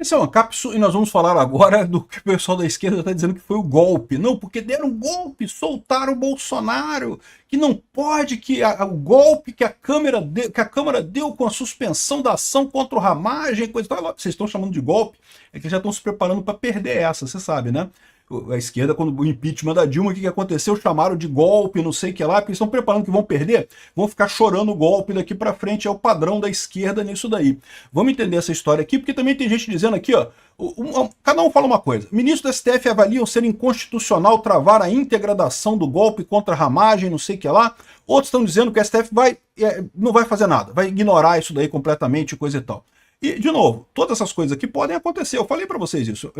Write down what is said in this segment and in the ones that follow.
Esse é o Ancapsu e nós vamos falar agora do que o pessoal da esquerda está dizendo que foi o golpe. Não, porque deram um golpe, soltaram o Bolsonaro, que não pode, o golpe que a Câmara deu com a suspensão da ação contra o Ramagem, coisa e tal. Vocês estão chamando de golpe, é que já estão se preparando para perder essa, você sabe, né? A esquerda, quando o impeachment da Dilma, o que aconteceu? Chamaram de golpe, não sei o que lá, porque estão preparando que vão perder, vão ficar chorando o golpe daqui para frente, é o padrão da esquerda nisso daí. Vamos entender essa história aqui, porque também tem gente dizendo aqui, ó, cada um fala uma coisa. Ministro do STF avaliam ser inconstitucional travar a íntegra da ação do golpe contra a Ramagem, não sei o que lá. Outros estão dizendo que o STF não vai fazer nada, vai ignorar isso daí completamente, coisa e tal. E, de novo, todas essas coisas aqui podem acontecer. Eu falei para vocês isso.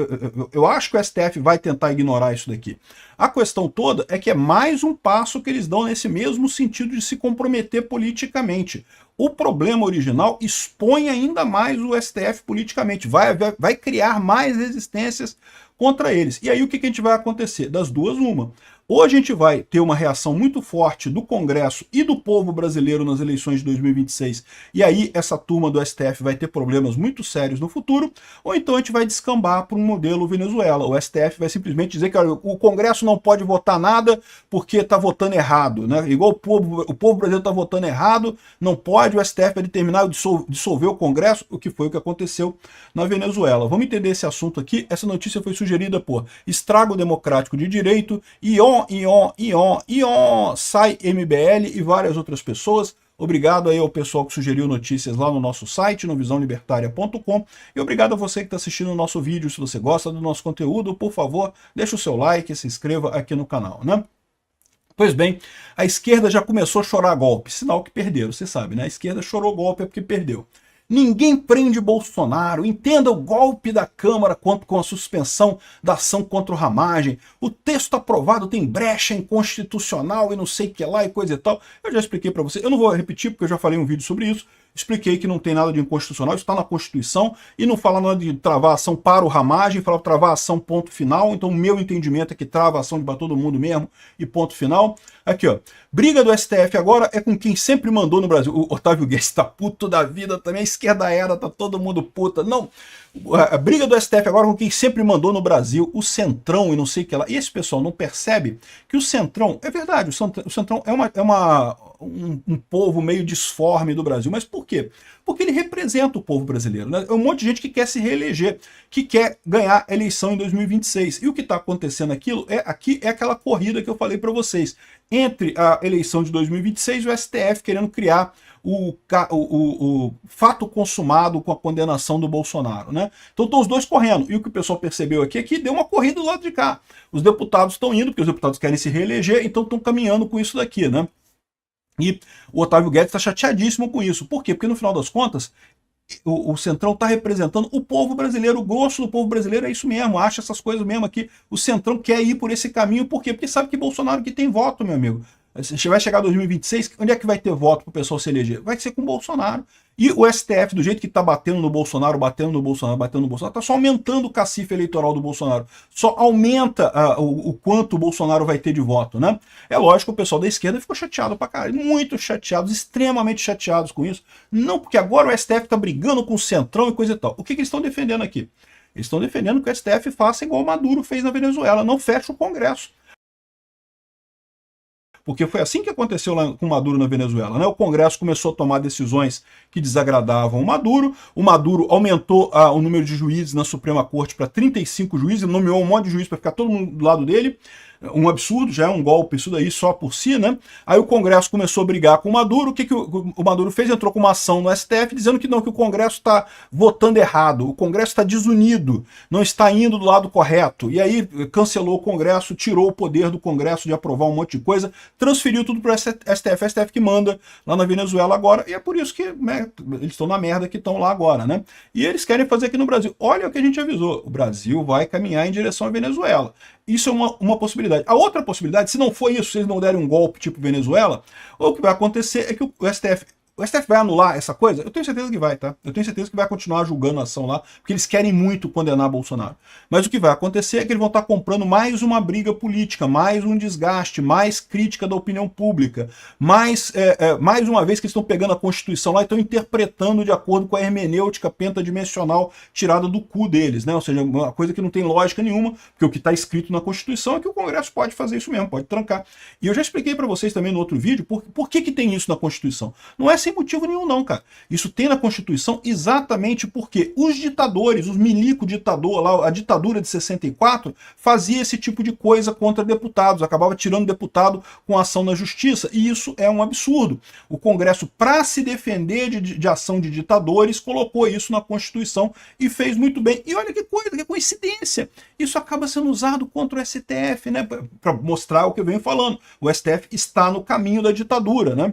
Eu acho que o STF vai tentar ignorar isso daqui. A questão toda é que é mais um passo que eles dão nesse mesmo sentido de se comprometer politicamente. O problema original expõe ainda mais o STF politicamente. Vai criar mais resistências contra eles. E aí o que a gente vai acontecer? Das duas, uma. Ou a gente vai ter uma reação muito forte do Congresso e do povo brasileiro nas eleições de 2026, e aí essa turma do STF vai ter problemas muito sérios no futuro, ou então a gente vai descambar para um modelo Venezuela. O STF vai simplesmente dizer que olha, o Congresso não pode votar nada porque está votando errado, né? Igual o povo brasileiro está votando errado, não pode, o STF vai determinar dissolver o Congresso, o que foi o que aconteceu na Venezuela. Vamos entender esse assunto aqui. Essa notícia foi sugerida por Estrago Democrático de Direito, Sai MBL e várias outras pessoas. Obrigado aí ao pessoal que sugeriu notícias lá no nosso site, no visãolibertaria.com, e obrigado a você que está assistindo o nosso vídeo. Se você gosta do nosso conteúdo, por favor, deixa o seu like, se inscreva aqui no canal, né? Pois bem, a esquerda já começou a chorar golpe, sinal que perderam, você sabe, né? A esquerda chorou golpe é porque perdeu. Ninguém prende Bolsonaro, entenda o golpe da Câmara com a suspensão da ação contra o Ramagem, o texto aprovado tem brecha inconstitucional e não sei o que lá e coisa e tal. Eu já expliquei para você, eu não vou repetir porque eu já falei um vídeo sobre isso, expliquei que não tem nada de inconstitucional, isso está na Constituição, e não fala nada de travar a ação para o Ramagem, fala travar a ação ponto final, então o meu entendimento é que trava a ação para todo mundo mesmo e ponto final. Aqui, ó, briga do STF agora é com quem sempre mandou no Brasil. O Otávio Guedes tá puto da vida também, a esquerda era, tá todo mundo puta. Não, a briga do STF agora é com quem sempre mandou no Brasil, o Centrão e não sei o que lá. E esse pessoal não percebe que o Centrão, é verdade, o Centrão é um povo meio disforme do Brasil. Mas por quê? Porque ele representa o povo brasileiro, né? É um monte de gente que quer se reeleger, que quer ganhar a eleição em 2026. E o que está acontecendo aqui é aquela corrida que eu falei para vocês. Entre a eleição de 2026 e o STF querendo criar o fato consumado com a condenação do Bolsonaro, né? Então estão os dois correndo. E o que o pessoal percebeu aqui é que deu uma corrida do lado de cá. Os deputados estão indo, porque os deputados querem se reeleger, então estão caminhando com isso daqui, né? E o Otávio Guedes está chateadíssimo com isso. Por quê? Porque no final das contas, o Centrão está representando o povo brasileiro, o gosto do povo brasileiro é isso mesmo, acha essas coisas mesmo aqui. O Centrão quer ir por esse caminho, por quê? Porque sabe que Bolsonaro que tem voto, meu amigo. Você vai chegar em 2026, onde é que vai ter voto para o pessoal se eleger? Vai ser com o Bolsonaro. E o STF, do jeito que está batendo no Bolsonaro, está só aumentando o cacife eleitoral do Bolsonaro. Só aumenta o quanto o Bolsonaro vai ter de voto, né? É lógico que o pessoal da esquerda ficou chateado pra caralho, muito chateados, extremamente chateados com isso. Não, porque agora o STF está brigando com o Centrão e coisa e tal. O que eles estão defendendo aqui? Eles estão defendendo que o STF faça igual o Maduro fez na Venezuela, não feche o Congresso. Porque foi assim que aconteceu lá com o Maduro na Venezuela, né? O Congresso começou a tomar decisões que desagradavam o Maduro aumentou o número de juízes na Suprema Corte para 35 juízes, nomeou um monte de juízes para ficar todo mundo do lado dele. Um absurdo, já é um golpe isso daí só por si, né? Aí o Congresso começou a brigar com o Maduro. O que o Maduro fez? Entrou com uma ação no STF dizendo que não, que o Congresso está votando errado, o Congresso está desunido, não está indo do lado correto. E aí cancelou o Congresso, tirou o poder do Congresso de aprovar um monte de coisa, transferiu tudo para o STF, STF que manda lá na Venezuela agora, e é por isso que, né, eles estão na merda que estão lá agora, né? E eles querem fazer aqui no Brasil. Olha o que a gente avisou, o Brasil vai caminhar em direção à Venezuela. Isso é uma possibilidade. A outra possibilidade, se não for isso, se eles não derem um golpe tipo Venezuela, o que vai acontecer é que o STF O STF vai anular essa coisa? Eu tenho certeza que vai, tá? Eu tenho certeza que vai continuar julgando a ação lá, porque eles querem muito condenar Bolsonaro. Mas o que vai acontecer é que eles vão estar comprando mais uma briga política, mais um desgaste, mais crítica da opinião pública, mais uma vez que eles estão pegando a Constituição lá e estão interpretando de acordo com a hermenêutica pentadimensional tirada do cu deles, né? Ou seja, uma coisa que não tem lógica nenhuma, porque o que está escrito na Constituição é que o Congresso pode fazer isso mesmo, pode trancar. E eu já expliquei para vocês também no outro vídeo por que tem isso na Constituição. Não é sem motivo nenhum não, cara. Isso tem na Constituição exatamente porque os ditadores, os milico-ditador lá, a ditadura de 64, fazia esse tipo de coisa contra deputados, acabava tirando deputado com ação na justiça, e isso é um absurdo. O Congresso, para se defender de ação de ditadores, colocou isso na Constituição e fez muito bem. E olha que coisa, que coincidência. Isso acaba sendo usado contra o STF, né, para mostrar o que eu venho falando. O STF está no caminho da ditadura, né?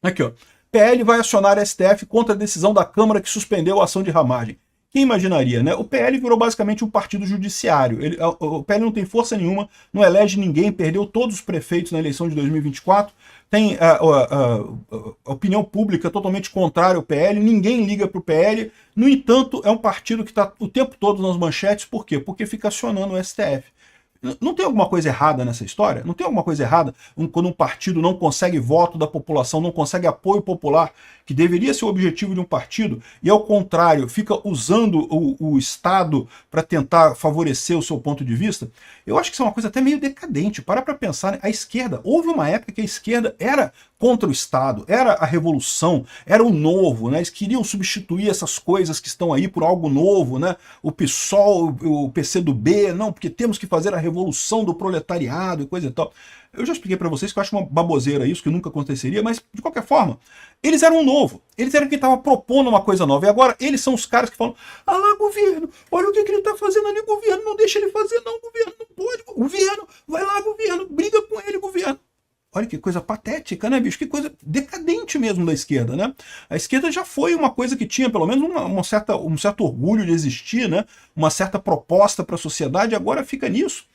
Aqui, ó. PL vai acionar a STF contra a decisão da Câmara que suspendeu a ação de ramagem. Quem imaginaria, né? O PL virou basicamente um partido judiciário. O PL não tem força nenhuma, não elege ninguém, perdeu todos os prefeitos na eleição de 2024, tem a opinião pública totalmente contrária ao PL, ninguém liga para o PL. No entanto, é um partido que está o tempo todo nas manchetes. Por quê? Porque fica acionando o STF. Não tem alguma coisa errada nessa história? Não tem alguma coisa errada quando um partido não consegue voto da população, não consegue apoio popular, que deveria ser o objetivo de um partido, e ao contrário, fica usando o Estado para tentar favorecer o seu ponto de vista? Eu acho que isso é uma coisa até meio decadente. Para pensar, né? A esquerda, houve uma época que a esquerda era contra o Estado, era a revolução, era o novo, né? Eles queriam substituir essas coisas que estão aí por algo novo, né? O PSOL, o PCdoB, não, porque temos que fazer a revolução do proletariado e coisa e tal. Eu já expliquei para vocês que eu acho uma baboseira isso, que nunca aconteceria, mas de qualquer forma, eles eram um novo, eles eram quem estava propondo uma coisa nova, e agora eles são os caras que falam: ah lá, governo, olha o que ele está fazendo ali, governo, não deixa ele fazer não, governo, não pode, governo, vai lá, governo, briga com ele, governo. Olha que coisa patética, né, bicho? Que coisa decadente mesmo da esquerda, né? A esquerda já foi uma coisa que tinha pelo menos um certo orgulho de existir, né? Uma certa proposta para a sociedade, agora fica nisso.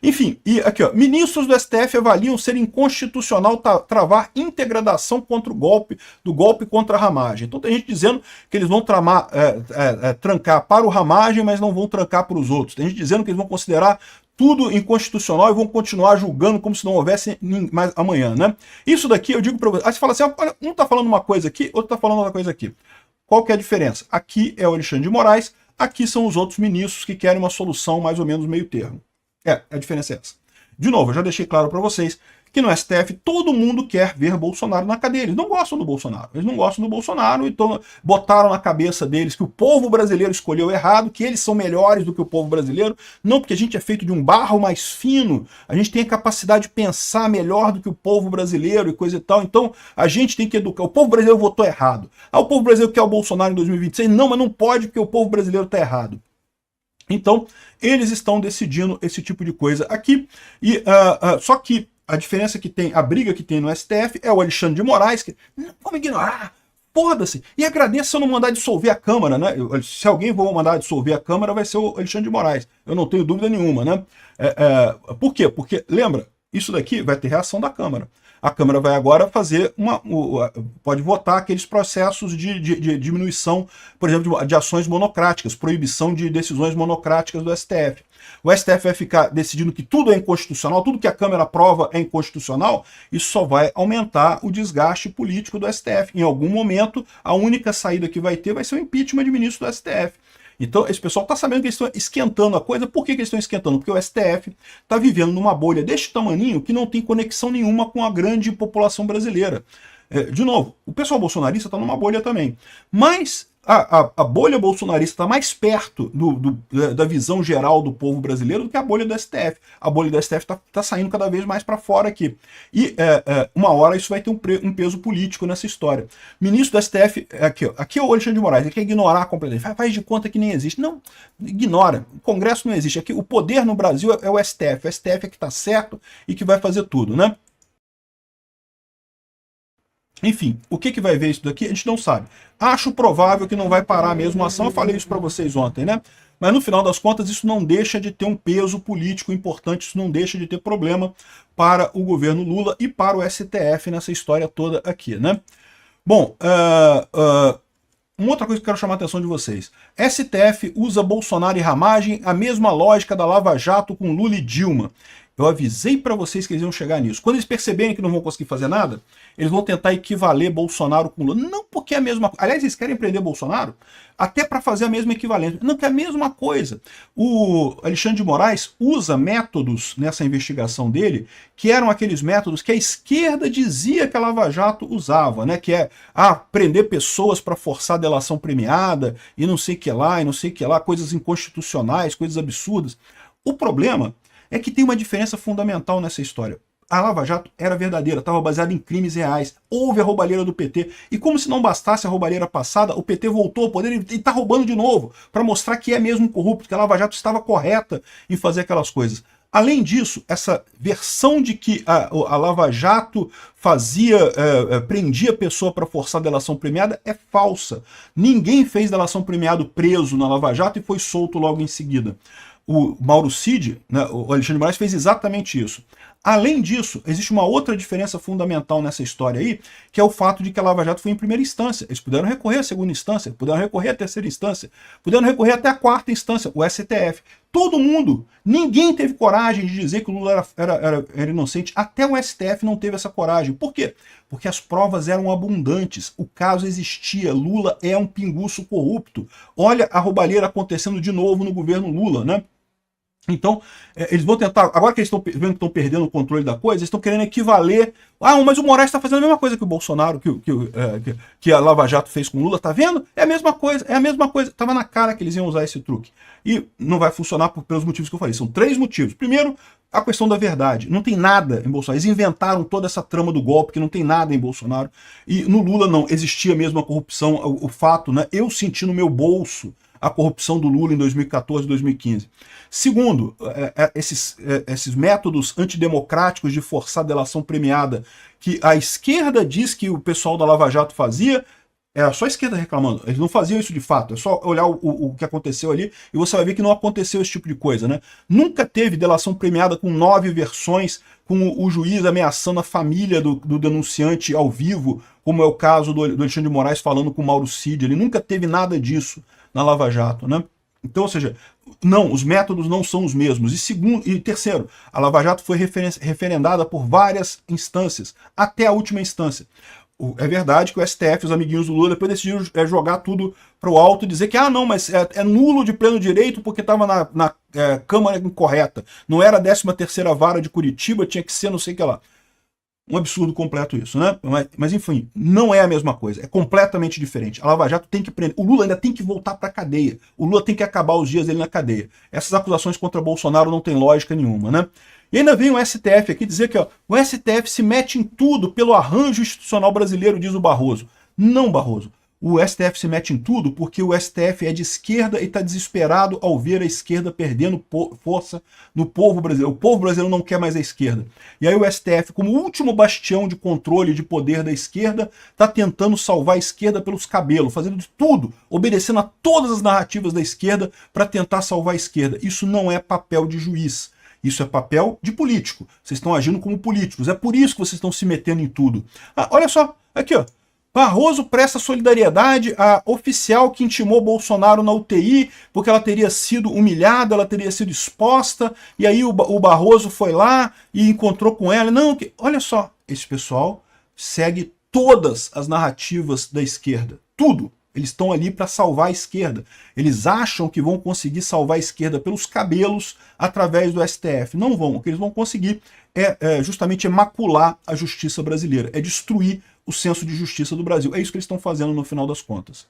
Enfim, e aqui, ó, ministros do STF avaliam ser inconstitucional travar íntegra da ação contra o golpe, do golpe contra a ramagem. Então tem gente dizendo que eles vão trancar para o ramagem, mas não vão trancar para os outros. Tem gente dizendo que eles vão considerar tudo inconstitucional e vão continuar julgando como se não houvesse mais amanhã, né? Isso daqui eu digo para você. Aí você fala assim: olha, um tá falando uma coisa aqui, outro tá falando outra coisa aqui. Qual que é a diferença? Aqui é o Alexandre de Moraes, aqui são os outros ministros que querem uma solução mais ou menos meio termo. A diferença é essa. De novo, eu já deixei claro para vocês que no STF todo mundo quer ver Bolsonaro na cadeia. Eles não gostam do Bolsonaro. Eles não gostam do Bolsonaro, então botaram na cabeça deles que o povo brasileiro escolheu errado, que eles são melhores do que o povo brasileiro. Não, porque a gente é feito de um barro mais fino, a gente tem a capacidade de pensar melhor do que o povo brasileiro e coisa e tal. Então a gente tem que educar. O povo brasileiro votou errado. Ah, o povo brasileiro quer o Bolsonaro em 2026? Não, mas não pode porque o povo brasileiro está errado. Então, eles estão decidindo esse tipo de coisa aqui. E só que a diferença que tem, a briga que tem no STF é o Alexandre de Moraes, que vamos ignorar, foda-se. E agradeço se eu não mandar dissolver a Câmara, né? Se alguém for mandar dissolver a Câmara, vai ser o Alexandre de Moraes. Eu não tenho dúvida nenhuma, né? Por quê? Porque, lembra, isso daqui vai ter reação da Câmara. A Câmara vai agora fazer pode votar aqueles processos de diminuição, por exemplo, de ações monocráticas, proibição de decisões monocráticas do STF. O STF vai ficar decidindo que tudo é inconstitucional, tudo que a Câmara aprova é inconstitucional. Isso só vai aumentar o desgaste político do STF. Em algum momento, a única saída que vai ter vai ser o impeachment de ministro do STF. Então, esse pessoal está sabendo que eles estão esquentando a coisa. Por que eles estão esquentando? Porque o STF está vivendo numa bolha deste tamaninho que não tem conexão nenhuma com a grande população brasileira. De novo, o pessoal bolsonarista está numa bolha também. Mas a bolha bolsonarista está mais perto da visão geral do povo brasileiro do que a bolha do STF. A bolha do STF está saindo cada vez mais para fora aqui. E uma hora isso vai ter um peso político nessa história. Ministro do STF, aqui é o Alexandre de Moraes, ele quer ignorar completamente. Faz de conta que nem existe. Não, ignora. O Congresso não existe. Aqui, o poder no Brasil é o STF. O STF é que está certo e que vai fazer tudo, né? Enfim, o que vai ver isso daqui, a gente não sabe. Acho provável que não vai parar mesmo a ação, eu falei isso para vocês ontem, né? Mas no final das contas isso não deixa de ter um peso político importante, isso não deixa de ter problema para o governo Lula e para o STF nessa história toda aqui, né? Bom, uma outra coisa que eu quero chamar a atenção de vocês. STF usa Bolsonaro e ramagem, a mesma lógica da Lava Jato com Lula e Dilma. Eu avisei para vocês que eles iam chegar nisso. Quando eles perceberem que não vão conseguir fazer nada, eles vão tentar equivaler Bolsonaro com Lula. Não porque é a mesma coisa. Aliás, eles querem prender Bolsonaro até para fazer a mesma equivalência. Não, que é a mesma coisa. O Alexandre de Moraes usa métodos nessa investigação dele que eram aqueles métodos que a esquerda dizia que a Lava Jato usava, né? Que é prender pessoas para forçar delação premiada e não sei o que lá, e não sei o que lá, coisas inconstitucionais, coisas absurdas. O problema é que tem uma diferença fundamental nessa história. A Lava Jato era verdadeira, estava baseada em crimes reais. Houve a roubalheira do PT. E como se não bastasse a roubalheira passada, o PT voltou ao poder e está roubando de novo, para mostrar que é mesmo corrupto, que a Lava Jato estava correta em fazer aquelas coisas. Além disso, essa versão de que a Lava Jato prendia a pessoa para forçar delação premiada é falsa. Ninguém fez delação premiado preso na Lava Jato e foi solto logo em seguida. O Mauro Cid, né, o Alexandre de Moraes, fez exatamente isso. Além disso, existe uma outra diferença fundamental nessa história aí, que é o fato de que a Lava Jato foi em primeira instância. Eles puderam recorrer à segunda instância, puderam recorrer à terceira instância, puderam recorrer até a quarta instância, o STF. Todo mundo, ninguém teve coragem de dizer que o Lula era inocente, até o STF não teve essa coragem. Por quê? Porque as provas eram abundantes, o caso existia, Lula é um pinguço corrupto. Olha a roubalheira acontecendo de novo no governo Lula, né? Então, eles vão tentar, agora que eles estão vendo que estão perdendo o controle da coisa, eles estão querendo equivaler. Mas o Moraes está fazendo a mesma coisa que o Bolsonaro, que a Lava Jato fez com o Lula, tá vendo? É a mesma coisa, é a mesma coisa. Tava na cara que eles iam usar esse truque. E não vai funcionar pelos motivos que eu falei. São 3 motivos. Primeiro, a questão da verdade. Não tem nada em Bolsonaro. Eles inventaram toda essa trama do golpe, que não tem nada em Bolsonaro. E no Lula não, existia mesmo a corrupção, o fato, né? Eu senti no meu bolso a corrupção do Lula em 2014 e 2015. Segundo, esses métodos antidemocráticos de forçar delação premiada que a esquerda diz que o pessoal da Lava Jato fazia, era só a esquerda reclamando. Eles não faziam isso de fato. É só olhar o que aconteceu ali e você vai ver que não aconteceu esse tipo de coisa, né? Nunca teve delação premiada com 9 versões, com o juiz ameaçando a família do denunciante ao vivo, como é o caso do Alexandre de Moraes falando com o Mauro Cid. Ele nunca teve nada disso na Lava Jato, né? Então, ou seja, não, os métodos não são os mesmos. E terceiro, a Lava Jato foi referendada por várias instâncias, até a última instância. É verdade que o STF, os amiguinhos do Lula, depois decidiram jogar tudo para o alto e dizer que, não, mas é nulo de pleno direito porque estava na Câmara incorreta. Não era a 13ª Vara de Curitiba, tinha que ser não sei o que lá. Um absurdo completo isso, né? Mas enfim, não é a mesma coisa, é completamente diferente. A Lava Jato tem que prender, o Lula ainda tem que voltar para a cadeia, o Lula tem que acabar os dias dele na cadeia. Essas acusações contra Bolsonaro não tem lógica nenhuma, né? E ainda vem o STF aqui dizer que o STF se mete em tudo pelo arranjo institucional brasileiro, diz o Barroso. Não, Barroso. O STF se mete em tudo porque o STF é de esquerda e está desesperado ao ver a esquerda perdendo força no povo brasileiro. O povo brasileiro não quer mais a esquerda. E aí o STF, como último bastião de controle e de poder da esquerda, está tentando salvar a esquerda pelos cabelos, fazendo de tudo, obedecendo a todas as narrativas da esquerda para tentar salvar a esquerda. Isso não é papel de juiz. Isso é papel de político. Vocês estão agindo como políticos. É por isso que vocês estão se metendo em tudo. Olha só, aqui ó. Barroso presta solidariedade à oficial que intimou Bolsonaro na UTI, porque ela teria sido humilhada, ela teria sido exposta, e aí o Barroso foi lá e encontrou com ela. Não, olha só, esse pessoal segue todas as narrativas da esquerda, tudo. Eles estão ali para salvar a esquerda. Eles acham que vão conseguir salvar a esquerda pelos cabelos através do STF. Não vão. O que eles vão conseguir justamente macular a justiça brasileira, é destruir o senso de justiça do Brasil. É isso que eles estão fazendo no final das contas.